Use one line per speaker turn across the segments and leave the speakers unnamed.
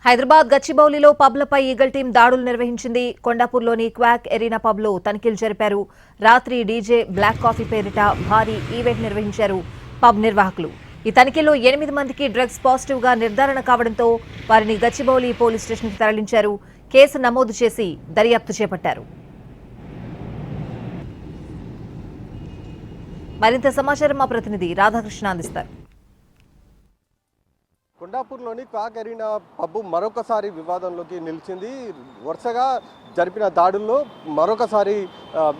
Hyderabad గచ్చిబౌలిలో పబ్లపై eagle team దాడులు నిర్వహించింది. కొండాపూర్లోని quack arena పబ్లో తనిఖీలు జరిపారు. రాత్రి డీజే బ్లాక్ కాఫీ పేరిట భారీ ఈవెంట్ నిర్వహించారు పబ్ నిర్వాహకులు. ఈ తనిఖీలో 8 మందికి డ్రగ్స్ పాజిటివ్ గా నిర్ధారణ కావడంతో వారిని గచ్చిబౌలి పోలీస్ స్టేషన్కి తరలించారు. కేసు నమోదు చేసి దర్యాప్తు చేపట్టారు. మరింత సమాచారం మా ప్రతినిధి రాధాకృష్ణ అందిస్తారు.
కొండాపూర్లోని క్వాక్ ఎరీనా పబ్బు మరొకసారి వివాదంలోకి నిలిచింది. వరుసగా జరిపిన దాడుల్లో మరొకసారి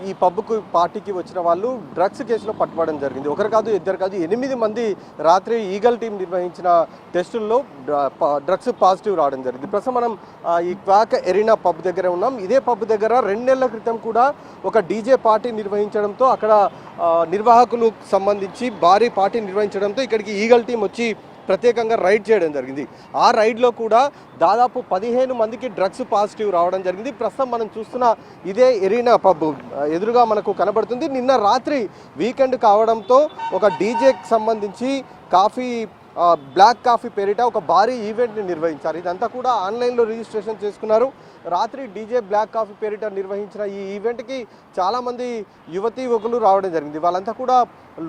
ఈ పబ్బుకు పార్టీకి వచ్చిన వాళ్ళు డ్రగ్స్ కేసులో పట్టుబడడం జరిగింది. ఒకరు కాదు, ఇద్దరు కాదు, 8 మంది రాత్రి ఈగల్ టీం నిర్వహించిన టెస్టుల్లో డ్రగ్స్ పాజిటివ్ రావడం జరిగింది. ప్రస్తుతం మనం ఈ క్వాక్ ఎరీనా పబ్ దగ్గర ఉన్నాం. ఇదే పబ్ దగ్గర 2 నెలల క్రితం కూడా ఒక డీజే పార్టీ నిర్వహించడంతో అక్కడ నిర్వాహకులకు సంబంధించి భారీ పార్టీ నిర్వహించడంతో ఇక్కడికి ఈగల్ టీం వచ్చి ప్రత్యేకంగా రైడ్ చేయడం జరిగింది. ఆ రైడ్లో కూడా దాదాపు 15 మందికి డ్రగ్స్ పాజిటివ్ రావడం జరిగింది. ప్రస్తుతం మనం చూస్తున్న ఇదే ఎరీనా పబ్ ఎదురుగా మనకు కనబడుతుంది. నిన్న రాత్రి వీకెండ్ కావడంతో ఒక డీజేకి సంబంధించి బ్లాక్ కాఫీ పేరిట ఒక భారీ ఈవెంట్ని నిర్వహించారు. ఇదంతా కూడా ఆన్లైన్లో రిజిస్ట్రేషన్ చేసుకున్నారు. రాత్రి డీజే బ్లాక్ కాఫీ పేరిట నిర్వహించిన ఈ ఈవెంట్కి చాలామంది యువకులు రావడం జరిగింది. వాళ్ళంతా కూడా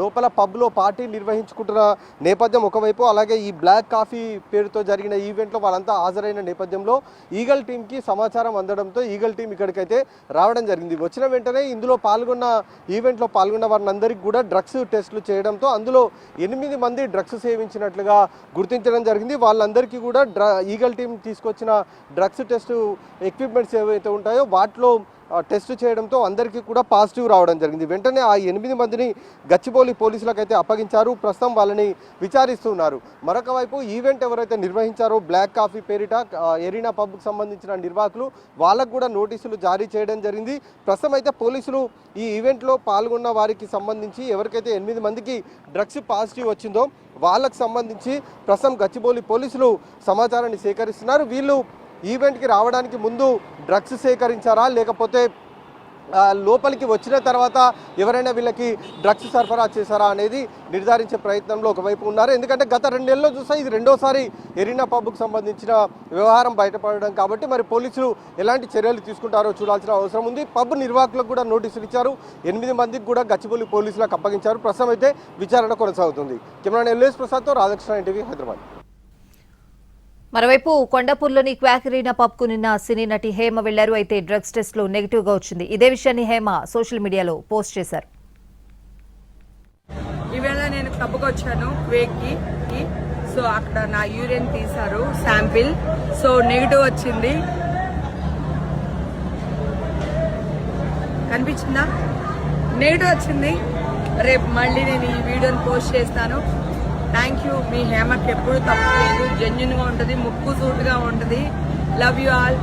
లోపల పబ్లో పార్టీ నిర్వహించుకుంటున్న నేపథ్యం ఒకవైపు, అలాగే ఈ బ్లాక్ కాఫీ పేరుతో జరిగిన ఈవెంట్లో వాళ్ళంతా హాజరైన నేపథ్యంలో ఈగల్ టీంకి సమాచారం అందడంతో ఈగల్ టీం ఇక్కడికైతే రావడం జరిగింది. వచ్చిన వెంటనే ఇందులో ఈవెంట్లో పాల్గొన్న వారందరికీ కూడా డ్రగ్స్ టెస్టులు చేయడంతో అందులో 8 మంది డ్రగ్స్ సేవించినట్లుగా గుర్తించడం జరిగింది. వాళ్ళందరికీ కూడా ఈగల్ టీం తీసుకొచ్చిన డ్రగ్స్ టెస్ట్ ఎక్విప్మెంట్స్ ఏవైతే ఉంటాయో వాటిలో టెస్ట్ చేయడంతో అందరికీ కూడా పాజిటివ్ రావడం జరిగింది. వెంటనే ఆ 8 మందిని గచ్చిబౌలి పోలీసులకు అయితే అప్పగించారు. ప్రస్తుతం వాళ్ళని విచారిస్తున్నారు. మరొక వైపు ఈవెంట్ ఎవరైతే నిర్వహించారో బ్లాక్ కాఫీ పేరిట ఎరీనా పబ్కు సంబంధించిన నిర్వాహకులు వాళ్ళకు కూడా నోటీసులు జారీ చేయడం జరిగింది. ప్రస్తుతం అయితే పోలీసులు ఈ ఈవెంట్లో పాల్గొన్న వారికి సంబంధించి ఎవరికైతే 8 మందికి డ్రగ్స్ పాజిటివ్ వచ్చిందో వాళ్ళకు సంబంధించి ప్రస్తుతం గచ్చిబౌలి పోలీసులు సమాచారాన్ని సేకరిస్తున్నారు. వీళ్ళు ఈవెంట్కి రావడానికి ముందు డ్రగ్స్ సేకరించారా, లేకపోతే లోపలికి వచ్చిన తర్వాత ఎవరైనా వీళ్ళకి డ్రగ్స్ సరఫరా చేశారా అనేది నిర్ధారించే ప్రయత్నంలో ఒకవైపు ఉన్నారు. ఎందుకంటే గత 2 నెలల్లో చూస్తే ఇది రెండోసారి ఎరీనా పబ్కు సంబంధించిన వ్యవహారం బయటపడడం కాబట్టి మరి పోలీసులు ఎలాంటి చర్యలు తీసుకుంటారో చూడాల్సిన అవసరం ఉంది. పబ్ నిర్వాహకులకు కూడా నోటీసులు ఇచ్చారు. 8 మందికి కూడా గచ్చిబౌలి పోలీసులకు అప్పగించారు. ప్రస్తుతం అయితే విచారణ కొనసాగుతుంది. కెమెరా ఎల్ఎస్ ప్రసాద్తో రాధాకృష్ణ, ఎన్టీవీ, హైదరాబాద్.
మరోవైపు కొండాపూర్లోని క్వాక్ ఎరీనా పబ్కు నిన్న సినీ నటి హేమ వెళ్లారు. అయితే డ్రగ్స్ టెస్ట్ లో నెగిటివ్ గా వచ్చింది. ఇదే విషయాన్ని హేమ సోషల్ మీడియాలో పోస్ట్ చేశారు.
ఈవేళ నేను పబ్కి వచ్చాను క్వేక్కి. సో అక్కడ నా యూరిన్ తీశారు శాంపిల్. సో నెగిటివ్ వచ్చింది. కనిపించిందా? నెగిటివ్ వచ్చింది. రేపు మళ్ళీ నేను ఈ వీడియోని పోస్ట్ చేస్తాను. Thank you. మీ హేమకి ఎప్పుడు తప్పు లేదు, జెన్యున్గా ఉంటుంది, ముక్కు సూటుగా ఉంటుంది. Love you all.